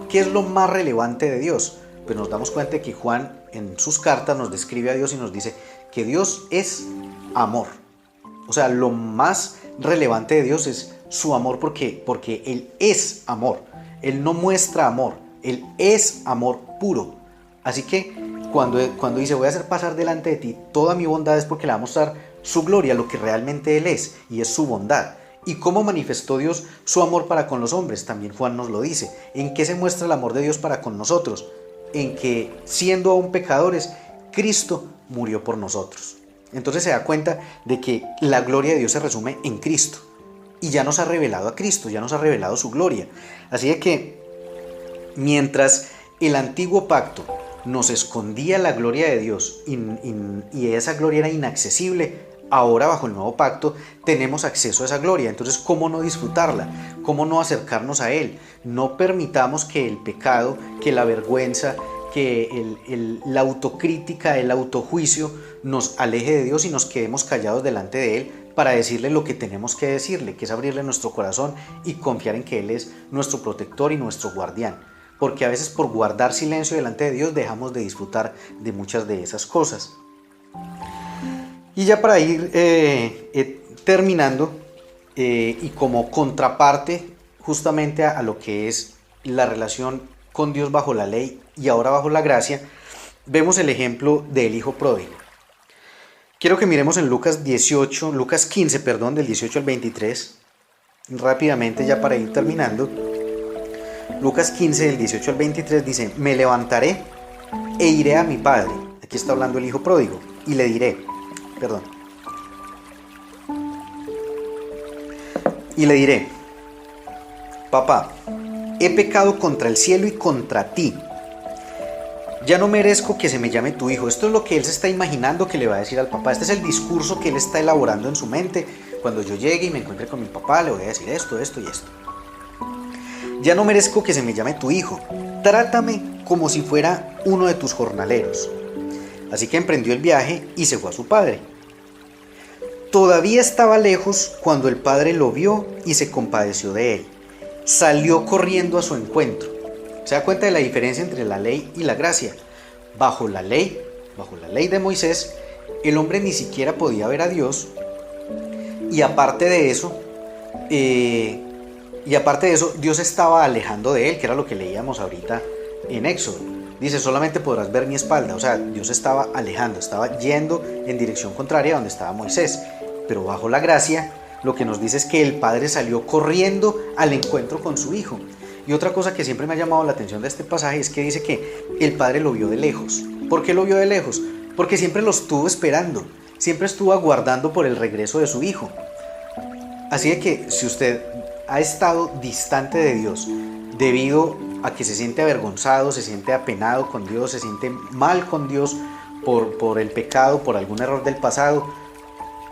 ¿Qué es lo más relevante de Dios? Pues nos damos cuenta de que Juan en sus cartas nos describe a Dios y nos dice que Dios es amor. O sea, lo más relevante de Dios es su amor, porque Él es amor. Él no muestra amor, Él es amor puro. Así que cuando dice: voy a hacer pasar delante de ti toda mi bondad, es porque le va a mostrar su gloria, lo que realmente Él es, y es su bondad. ¿Y cómo manifestó Dios su amor para con los hombres? También Juan nos lo dice. ¿En qué se muestra el amor de Dios para con nosotros? En que, siendo aún pecadores, Cristo murió por nosotros. Entonces se da cuenta de que la gloria de Dios se resume en Cristo. Y ya nos ha revelado a Cristo, ya nos ha revelado su gloria. Así de que, mientras el antiguo pacto nos escondía la gloria de Dios y esa gloria era inaccesible, ahora bajo el nuevo pacto tenemos acceso a esa gloria. Entonces, ¿cómo no disfrutarla? ¿Cómo no acercarnos a Él? No permitamos que el pecado, que la vergüenza, que la autocrítica, el autojuicio nos aleje de Dios y nos quedemos callados delante de Él para decirle lo que tenemos que decirle, que es abrirle nuestro corazón y confiar en que Él es nuestro protector y nuestro guardián. Porque a veces, por guardar silencio delante de Dios, dejamos de disfrutar de muchas de esas cosas. Y ya para ir terminando, y como contraparte justamente a lo que es la relación con Dios bajo la ley y ahora bajo la gracia, vemos el ejemplo del hijo pródigo. Quiero que miremos en Lucas 15, del 18 al 23, rápidamente ya para ir terminando. Lucas 15, del 18 al 23 dice: me levantaré e iré a mi padre. Aquí está hablando el hijo pródigo. Y le diré, papá, he pecado contra el cielo y contra ti. Ya no merezco que se me llame tu hijo. Esto es lo que él se está imaginando que le va a decir al papá. Este es el discurso que él está elaborando en su mente. Cuando yo llegue y me encuentre con mi papá, le voy a decir esto, esto y esto. Ya no merezco que se me llame tu hijo. Trátame como si fuera uno de tus jornaleros. Así que emprendió el viaje y se fue a su padre. Todavía estaba lejos cuando el padre lo vio y se compadeció de él. Salió corriendo a su encuentro. ¿Se da cuenta de la diferencia entre la ley y la gracia? Bajo la ley de Moisés, el hombre ni siquiera podía ver a Dios Y aparte de eso, Dios estaba alejando de él, que era lo que leíamos ahorita en Éxodo. Dice, solamente podrás ver mi espalda. O sea, Dios estaba alejando, estaba yendo en dirección contraria a donde estaba Moisés. Pero bajo la gracia, lo que nos dice es que el padre salió corriendo al encuentro con su hijo. Y otra cosa que siempre me ha llamado la atención de este pasaje es que dice que el padre lo vio de lejos. ¿Por qué lo vio de lejos? Porque siempre lo estuvo esperando, siempre estuvo aguardando por el regreso de su hijo. Así de que si usted ha estado distante de Dios debido a que se siente avergonzado, se siente apenado con Dios, se siente mal con Dios por el pecado, por algún error del pasado,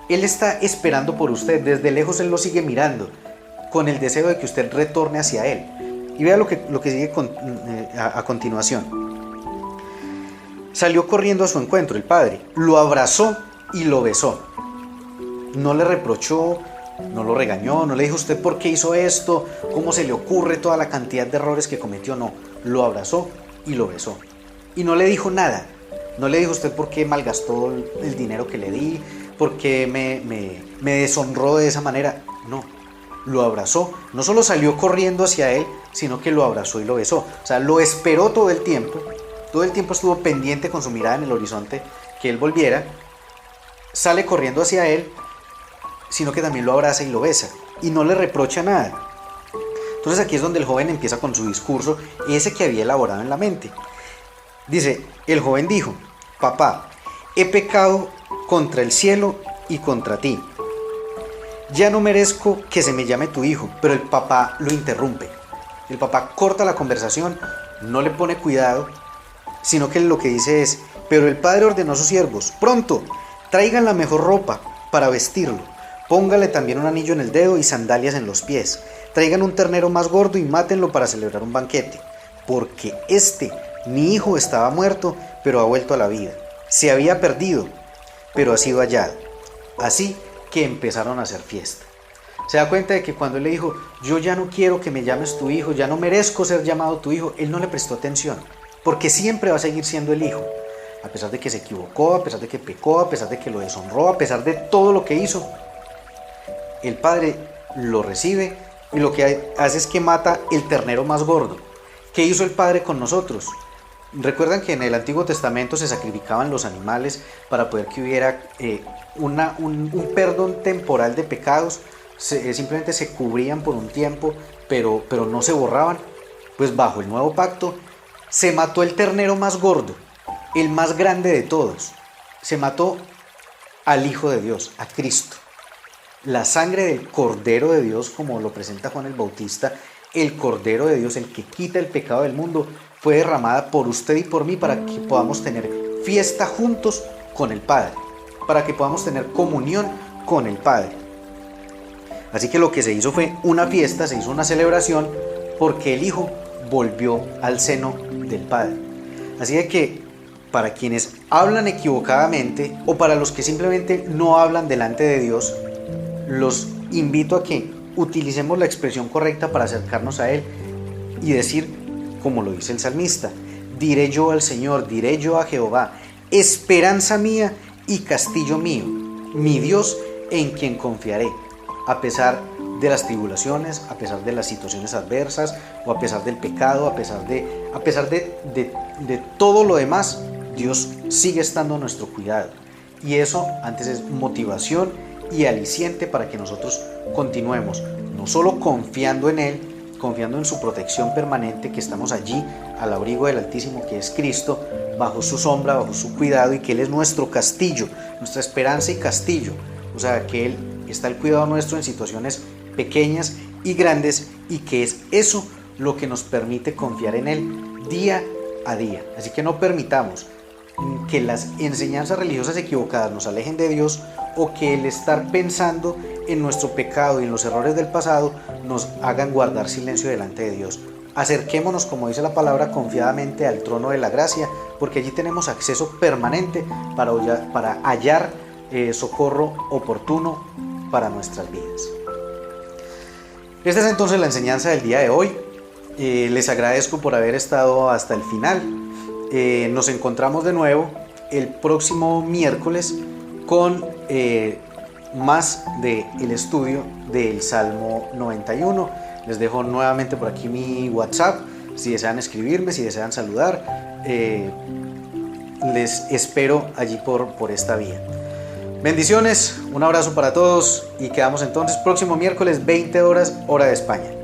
Él está esperando por usted. Desde lejos Él lo sigue mirando con el deseo de que usted retorne hacia Él. Y vea lo que sigue a continuación. Salió corriendo a su encuentro el padre, lo abrazó y lo besó. No le reprochó, no lo regañó, no le dijo usted por qué hizo esto, cómo se le ocurre toda la cantidad de errores que cometió. No, lo abrazó y lo besó. Y no le dijo nada. No le dijo usted por qué malgastó el dinero que le di, por qué me deshonró de esa manera. No, lo abrazó. No solo salió corriendo hacia él, sino que lo abrazó y lo besó. O sea, lo esperó todo el tiempo. Todo el tiempo estuvo pendiente con su mirada en el horizonte que él volviera. Sale corriendo hacia él, sino que también lo abraza y lo besa. Y no le reprocha nada. Entonces aquí es donde el joven empieza con su discurso, ese que había elaborado en la mente. Dice, el joven dijo, papá, he pecado contra el cielo y contra ti. Ya no merezco que se me llame tu hijo. Pero el papá lo interrumpe. El papá corta la conversación, no le pone cuidado, sino que lo que dice es, pero el padre ordenó a sus siervos, pronto, traigan la mejor ropa para vestirlo, póngale también un anillo en el dedo y sandalias en los pies, traigan un ternero más gordo y mátenlo para celebrar un banquete, porque mi hijo estaba muerto, pero ha vuelto a la vida, se había perdido, pero ha sido hallado. Así que empezaron a hacer fiesta. Se da cuenta de que cuando él le dijo, yo ya no quiero que me llames tu hijo, ya no merezco ser llamado tu hijo, él no le prestó atención, porque siempre va a seguir siendo el hijo, a pesar de que se equivocó, a pesar de que pecó, a pesar de que lo deshonró, a pesar de todo lo que hizo. El padre lo recibe y lo que hace es que mata el ternero más gordo. ¿Qué hizo el padre con nosotros? Recuerdan que en el Antiguo Testamento se sacrificaban los animales para poder que hubiera un perdón temporal de pecados. Simplemente se cubrían por un tiempo, pero no se borraban. Pues bajo el nuevo pacto se mató el ternero más gordo, el más grande de todos. Se mató al Hijo de Dios, a Cristo. La sangre del Cordero de Dios, como lo presenta Juan el Bautista, el Cordero de Dios, el que quita el pecado del mundo, fue derramada por usted y por mí para que podamos tener fiesta juntos con el Padre, para que podamos tener comunión con el Padre. Así que lo que se hizo fue una fiesta, se hizo una celebración, porque el Hijo volvió al seno del Padre. Así de que para quienes hablan equivocadamente o para los que simplemente no hablan delante de Dios, los invito a que utilicemos la expresión correcta para acercarnos a Él y decir, como lo dice el salmista, diré yo al Señor, diré yo a Jehová, esperanza mía y castillo mío, mi Dios en quien confiaré, a pesar de las tribulaciones, a pesar de las situaciones adversas o a pesar del pecado, a pesar de todo lo demás. Dios sigue estando a nuestro cuidado, y eso antes es motivación y aliciente para que nosotros continuemos, no solo confiando en Él, confiando en su protección permanente, que estamos allí al abrigo del Altísimo, que es Cristo, bajo su sombra, bajo su cuidado, y que Él es nuestro castillo, nuestra esperanza y castillo. O sea, que Él está al cuidado nuestro en situaciones pequeñas y grandes, y que es eso lo que nos permite confiar en Él día a día. Así que no permitamos que las enseñanzas religiosas equivocadas nos alejen de Dios, o que el estar pensando en nuestro pecado y en los errores del pasado nos hagan guardar silencio delante de Dios. Acerquémonos, como dice la palabra, confiadamente al trono de la gracia, porque allí tenemos acceso permanente para hallar socorro oportuno para nuestras vidas. Esta es entonces la enseñanza del día de hoy. Les agradezco por haber estado hasta el final. Nos encontramos de nuevo el próximo miércoles con más del estudio del Salmo 91. Les dejo nuevamente por aquí mi WhatsApp, si desean escribirme, si desean saludar, les espero allí por esta vía. Bendiciones, un abrazo para todos y quedamos entonces próximo miércoles 20 horas, hora de España.